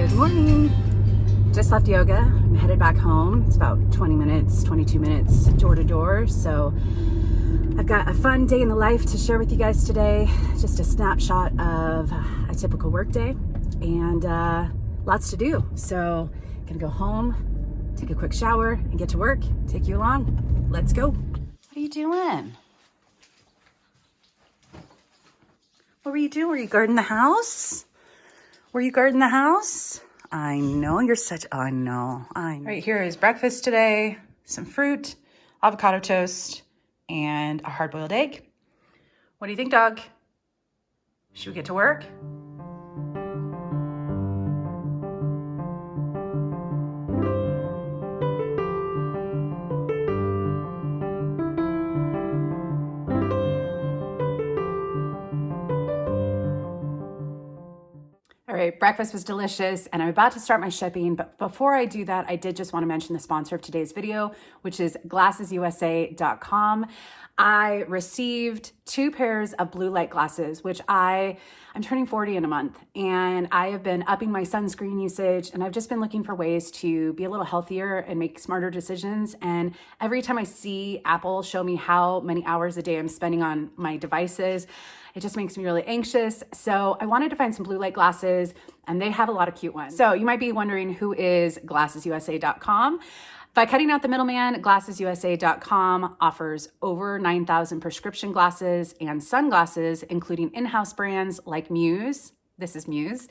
Good morning. Just left yoga. I'm headed back home. It's about 20 minutes, 22 minutes door to door. So I've got a fun day in the life to share with you guys today. Just a snapshot of a typical work day and lots to do. So I'm gonna go home, take a quick shower and get to work. Take you along. Let's go. What are you doing? What were you doing? Were you guarding the house? Were you guarding the house? I know, you're such, I know. All right, here is breakfast today. Some fruit, avocado toast, and a hard-boiled egg. What do you think, dog? Should we get to work? All right, breakfast was delicious and I'm about to start my shipping, but before I do that, I did just want to mention the sponsor of today's video, which is glassesusa.com. I received 2 pairs of blue light glasses, which I'm turning 40 in a month, and I have been upping my sunscreen usage, and I've just been looking for ways to be a little healthier and make smarter decisions. And every time I see Apple show me how many hours a day I'm spending on my devices, it just makes me really anxious. So I wanted to find some blue light glasses, and they have a lot of cute ones. So you might be wondering, who is glassesusa.com? By cutting out the middleman, glassesusa.com offers over 9,000 prescription glasses and sunglasses, including in-house brands like Muse, this is Muse,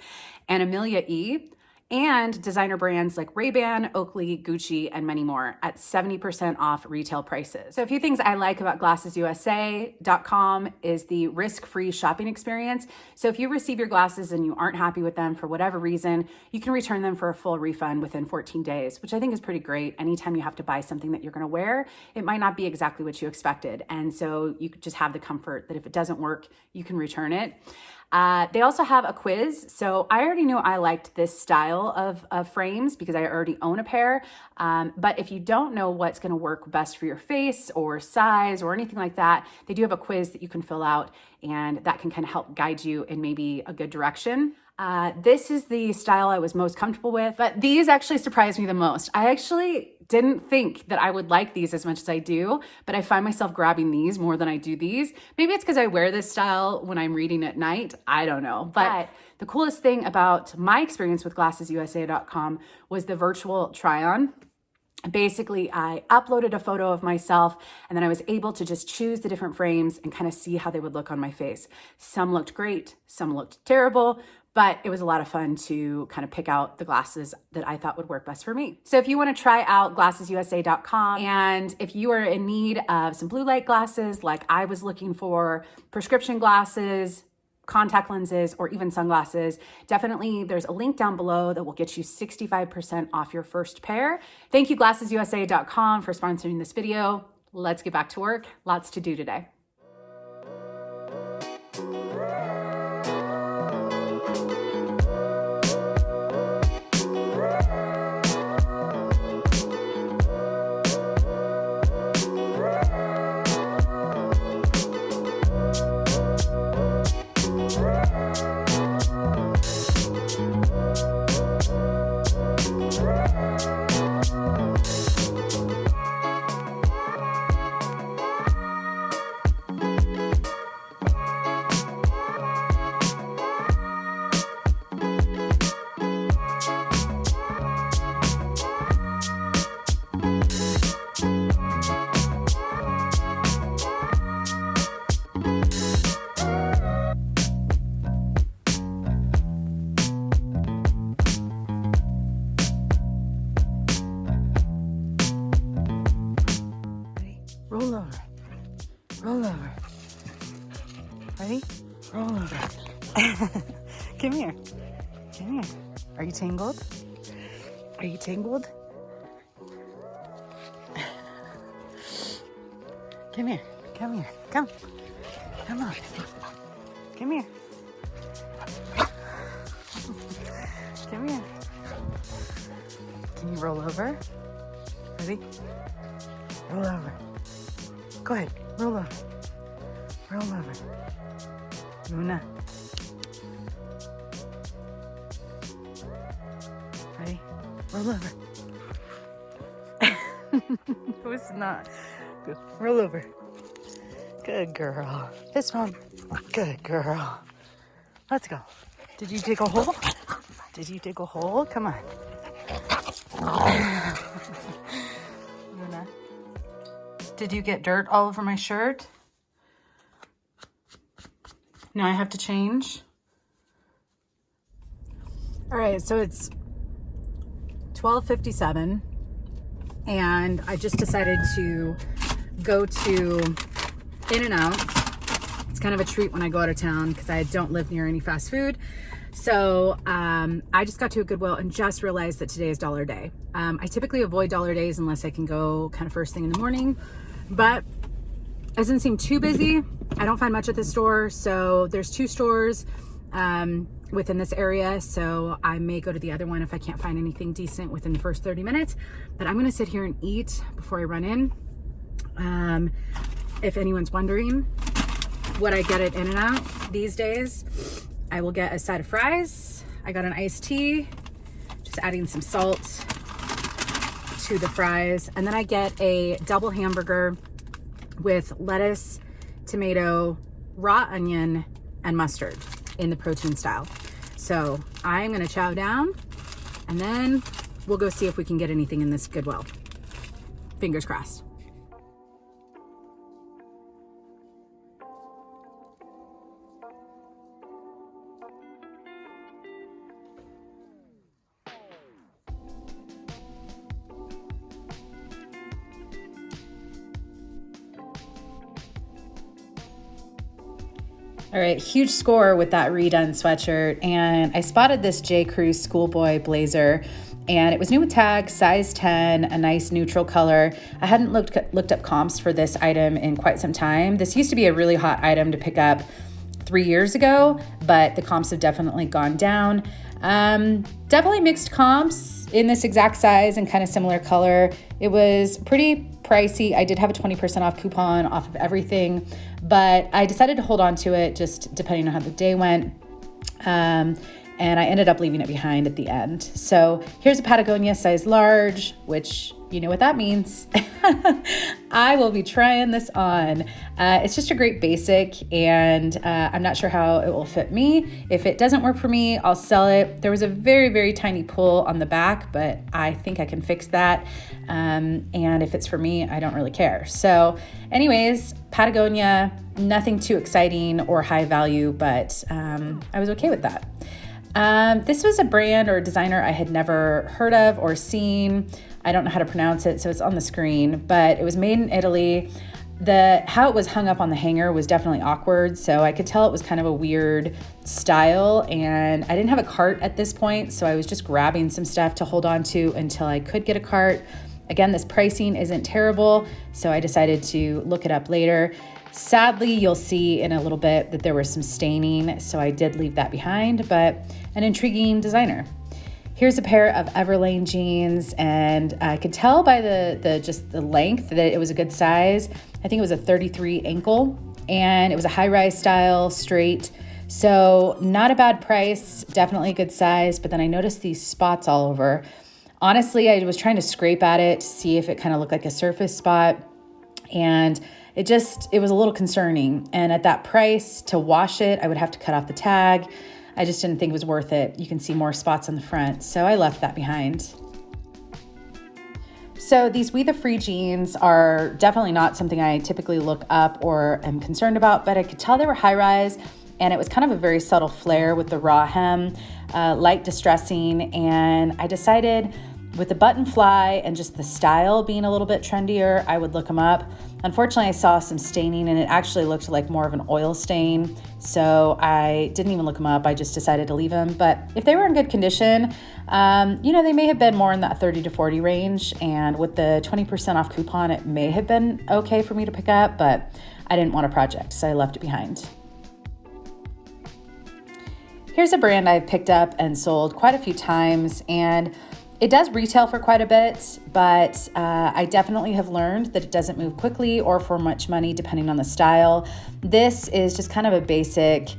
and Amelia E, and designer brands like Ray-Ban, Oakley, Gucci, and many more at 70% off retail prices. So a few things I like about glassesusa.com is the risk-free shopping experience. So if you receive your glasses and you aren't happy with them for whatever reason, you can return them for a full refund within 14 days, which I think is pretty great. Anytime you have to buy something that you're gonna wear, it might not be exactly what you expected. And so you could just have the comfort that if it doesn't work, you can return it. They also have a quiz. So I already knew I liked this style of frames because I already own a pair. But if you don't know what's going to work best for your face or size or anything like that, they do have a quiz that you can fill out, and that can kind of help guide you in maybe a good direction. This is the style I was most comfortable with, but these actually surprised me the most. I actually didn't think that I would like these as much as I do, but I find myself grabbing these more than I do these. Maybe it's because I wear this style when I'm reading at night. I don't know. But the coolest thing about my experience with glassesusa.com was the virtual try-on. Basically, I uploaded a photo of myself, and then I was able to just choose the different frames and kind of see how they would look on my face. Some looked great, some looked terrible, but it was a lot of fun to kind of pick out the glasses that I thought would work best for me. So if you want to try out glassesusa.com, and if you are in need of some blue light glasses like I was looking for, prescription glasses, contact lenses, or even sunglasses, definitely there's a link down below that will get you 65% off your first pair. Thank you, glassesusa.com, for sponsoring this video. Let's get back to work. Lots to do today. Roll over. Roll over. Ready? Roll over. Come here. Come here. Are you tangled? Are you tangled? Come here. Come here. Come. Come on. Come here. Come here. Can you roll over? Ready? Roll over. Go ahead. Roll over. Roll over. Luna. Roll over. Who's not? Good. Roll over. Good girl. This one. Good girl. Let's go. Did you dig a hole? Did you dig a hole? Come on. Luna. Did you get dirt all over my shirt? Now I have to change. All right, so it's 12:57 and I just decided to go to In-N-Out. It's kind of a treat when I go out of town because I don't live near any fast food. So I just got to a Goodwill and just realized that today is dollar day. I typically avoid dollar days unless I can go kind of first thing in the morning, but it doesn't seem too busy. I don't find much at this store. So there's 2 stores within this area. So I may go to the other one if I can't find anything decent within the first 30 minutes, but I'm gonna sit here and eat before I run in. If anyone's wondering what I get at In-N-Out these days, I will get a side of fries. I got an iced tea, just adding some salt to the fries. And then I get a double hamburger with lettuce, tomato, raw onion, and mustard in the protein style. So I'm gonna chow down and then we'll go see if we can get anything in this Goodwill. Fingers crossed. All right, huge score with that redone sweatshirt. And I spotted this J. Crew schoolboy blazer and it was new with tags, size 10, a nice neutral color. I hadn't looked up comps for this item in quite some time. This used to be a really hot item to pick up 3 years ago, but the comps have definitely gone down. Definitely mixed comps in this exact size and kind of similar color. It was pretty pricey. I did have a 20% off coupon off of everything, but I decided to hold on to it just depending on how the day went. And I ended up leaving it behind at the end. So here's a Patagonia size large, which you know what that means. I will be trying this on. It's just a great basic and I'm not sure how it will fit me. If it doesn't work for me, I'll sell it. There was a very, very tiny pull on the back, but I think I can fix that. And if it's for me, I don't really care. So anyways, Patagonia, nothing too exciting or high value, but I was okay with that. This was a brand or a designer I had never heard of or seen. I don't know how to pronounce it, so it's on the screen, but it was made in Italy. How it was hung up on the hanger was definitely awkward, so I could tell it was kind of a weird style, and I didn't have a cart at this point, so I was just grabbing some stuff to hold on to until I could get a cart. Again, this pricing isn't terrible, so I decided to look it up later. Sadly, you'll see in a little bit that there was some staining, so I did leave that behind, but an intriguing designer. Here's a pair of Everlane jeans, and I could tell by just the length that it was a good size. I think it was a 33 ankle, and it was a high-rise style, straight. So not a bad price, definitely a good size, but then I noticed these spots all over. Honestly, I was trying to scrape at it to see if it kind of looked like a surface spot, and it was a little concerning. And at that price, to wash it, I would have to cut off the tag. I just didn't think it was worth it. You can see more spots on the front, so I left that behind. So these We The Free jeans are definitely not something I typically look up or am concerned about, but I could tell they were high rise, and it was kind of a very subtle flare with the raw hem, light distressing, and I decided with the button fly and just the style being a little bit trendier, I would look them up. Unfortunately, I saw some staining and it actually looked like more of an oil stain. So I didn't even look them up. I just decided to leave them. But if they were in good condition, they may have been more in that 30 to 40 range. And with the 20% off coupon, it may have been okay for me to pick up, but I didn't want a project, so I left it behind. Here's a brand I've picked up and sold quite a few times, and it does retail for quite a bit, but I definitely have learned that it doesn't move quickly or for much money depending on the style. This is just kind of a basic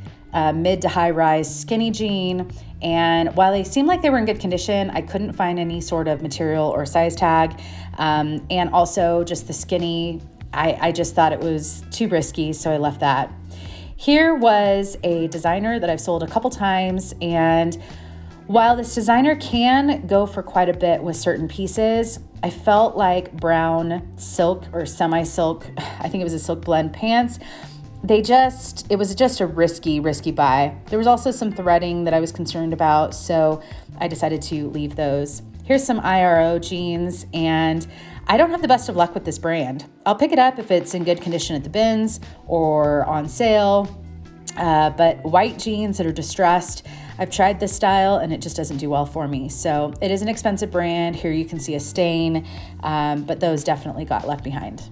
mid to high rise skinny jean, And while they seemed like they were in good condition, I couldn't find any sort of material or size tag. And also just the skinny, I just thought it was too risky, so I left that. Here was a designer that I've sold a couple times, and while this designer can go for quite a bit with certain pieces, I felt like brown silk or semi-silk, I think it was a silk blend pants, it was just a risky buy. There was also some threading that I was concerned about, so I decided to leave those. Here's some IRO jeans, and I don't have the best of luck with this brand. I'll pick it up if it's in good condition at the bins or on sale, but white jeans that are distressed, I've tried this style and it just doesn't do well for me. So it is an expensive brand. Here you can see a stain, but those definitely got left behind.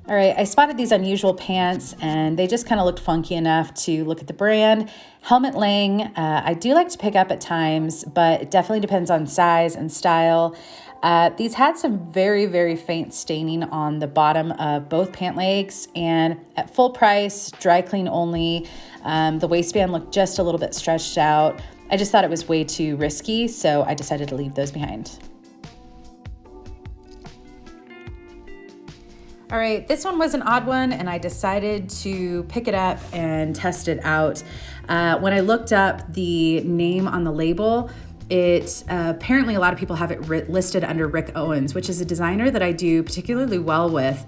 All right, I spotted these unusual pants and they just kind of looked funky enough to look at the brand. Helmet Lang, I do like to pick up at times, but it definitely depends on size and style. These had some very faint staining on the bottom of both pant legs, and at full price, dry clean only, the waistband looked just a little bit stretched out. I just thought it was way too risky, so I decided to leave those behind. All right, this one was an odd one, and I decided to pick it up and test it out. When I looked up the name on the label, it apparently a lot of people have it listed under Rick Owens, which is a designer that I do particularly well with.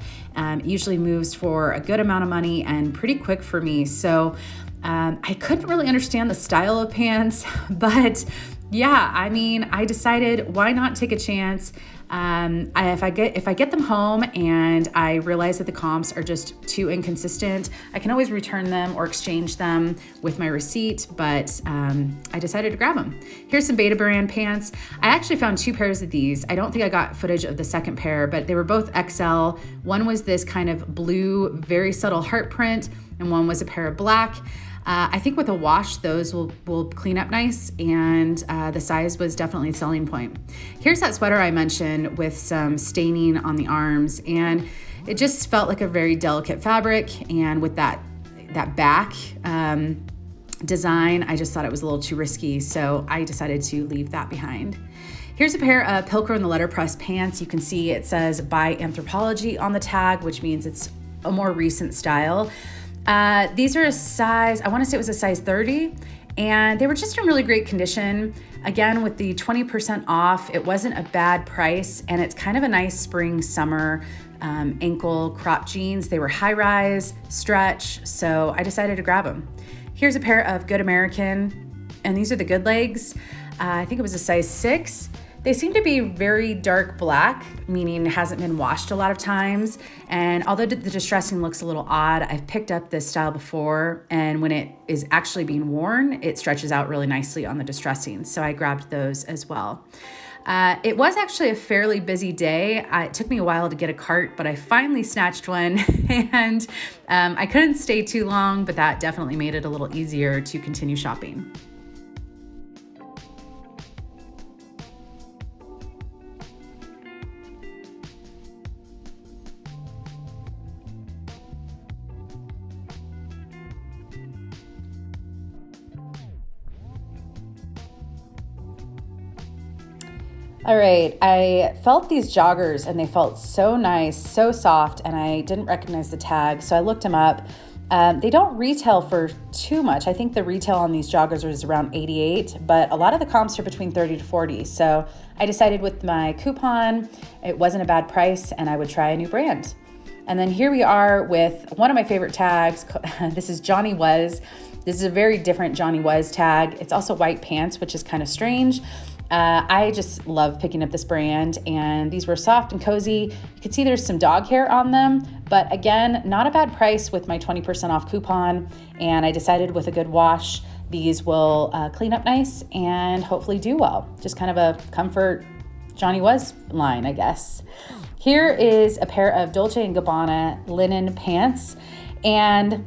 Usually moves for a good amount of money and pretty quick for me. So I couldn't really understand the style of pants, but yeah, I mean, I decided why not take a chance. If I get them home and I realize that the comps are just too inconsistent, I can always return them or exchange them with my receipt, but I decided to grab them. Here's some Beta brand pants. I actually found two pairs of these. I don't think I got footage of the second pair, but they were both XL. One was this kind of blue, very subtle heart print, and one was a pair of black. I think with a wash, those will clean up nice, and the size was definitely a selling point. Here's that sweater I mentioned with some staining on the arms, and it just felt like a very delicate fabric, and with that back design, I just thought it was a little too risky, so I decided to leave that behind. Here's a pair of Pilcro and the Letterpress pants. You can see it says by Anthropology on the tag, which means it's a more recent style. These are a size, I want to say it was a size 30, and they were just in really great condition. Again, with the 20% off, it wasn't a bad price, and it's kind of a nice spring, summer ankle crop jeans. They were high rise, stretch, so I decided to grab them. Here's a pair of Good American, and these are the good legs. I think it was a size 6. They seem to be very dark black, meaning it hasn't been washed a lot of times. And although the distressing looks a little odd, I've picked up this style before, and when it is actually being worn, it stretches out really nicely on the distressing. So I grabbed those as well. It was actually a fairly busy day. It took me a while to get a cart, but I finally snatched one, and I couldn't stay too long, but that definitely made it a little easier to continue shopping. All right, I felt these joggers and they felt so nice, so soft, and I didn't recognize the tag, so I looked them up. They don't retail for too much. I think the retail on these joggers is around $88, but a lot of the comps are between $30 to $40. So I decided with my coupon, it wasn't a bad price and I would try a new brand. And then here we are with one of my favorite tags. This is Johnny Was. This is a very different Johnny Was tag. It's also white pants, which is kind of strange. I just love picking up this brand, and these were soft and cozy. You can see there's some dog hair on them, but again, not a bad price with my 20% off coupon. And I decided with a good wash, these will clean up nice and hopefully do well. Just kind of a comfort Johnny Was line, I guess. Here is a pair of Dolce & Gabbana linen pants, and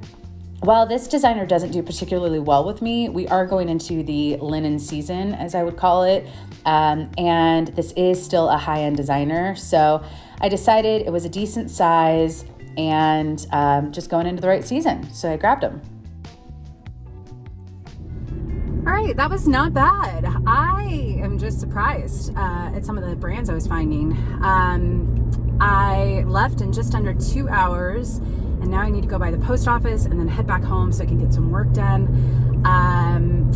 while this designer doesn't do particularly well with me, we are going into the linen season, as I would call it, and this is still a high-end designer, so I decided it was a decent size and just going into the right season, so I grabbed them. All right, that was not bad. I am just surprised at some of the brands I was finding. I left in just under 2 hours, and now I need to go by the post office and then head back home so I can get some work done.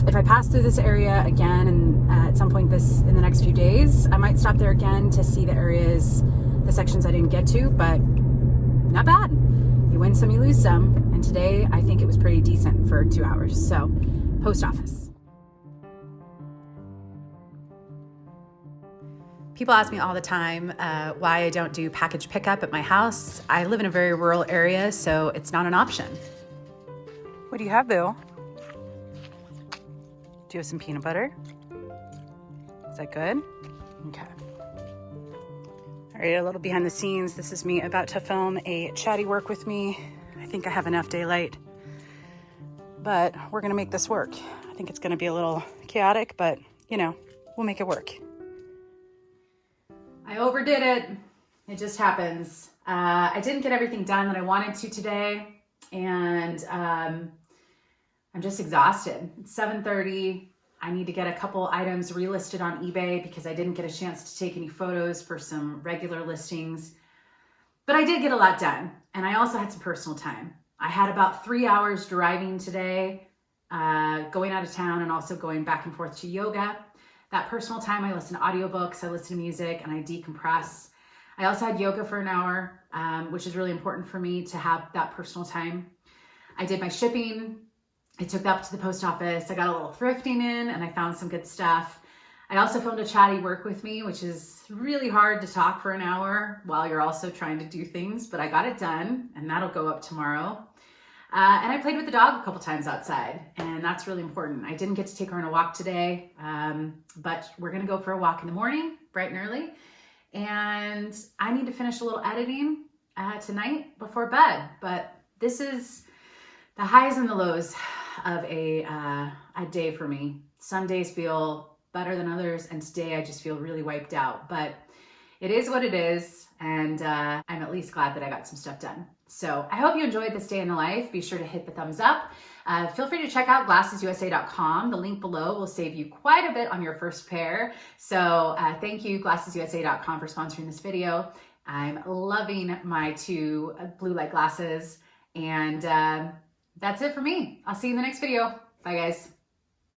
If I pass through this area again and at some point in the next few days, I might stop there again to see the sections I didn't get to, but not bad. You win some, you lose some, and today I think it was pretty decent for 2 hours. So, post office. People ask me all the time why I don't do package pickup at my house. I live in a very rural area, so it's not an option. What do you have, Boo? Do you have some peanut butter? Is that good? Okay. All right, a little behind the scenes. This is me about to film a chatty work with me. I think I have enough daylight, but we're gonna make this work. I think it's gonna be a little chaotic, but you know, we'll make it work. I overdid it. It just happens. I didn't get everything done that I wanted to today, and I'm just exhausted. It's 7:30. I need to get a couple items relisted on eBay because I didn't get a chance to take any photos for some regular listings. But I did get a lot done, and I also had some personal time. I had about 3 hours driving today, going out of town and also going back and forth to yoga. That personal time, I listen to audiobooks, I listen to music, and I decompress. I also had yoga for an hour, which is really important for me to have that personal time. I did my shipping. I took that up to the post office. I got a little thrifting in, and I found some good stuff. I also filmed a chatty work with me, which is really hard to talk for an hour while you're also trying to do things, but I got it done, and that'll go up tomorrow. And I played with the dog a couple times outside, and that's really important. I didn't get to take her on a walk today, but we're gonna go for a walk in the morning, bright and early. And I need to finish a little editing tonight before bed. But this is the highs and the lows of a day for me. Some days feel better than others, and today I just feel really wiped out. But it is what it is, and I'm at least glad that I got some stuff done. So I hope you enjoyed this day in the life. Be sure to hit the thumbs up. Feel free to check out GlassesUSA.com. The link below will save you quite a bit on your first pair. So thank you, GlassesUSA.com, for sponsoring this video. I'm loving my 2 blue light glasses, and that's it for me. I'll see you in the next video. Bye, guys.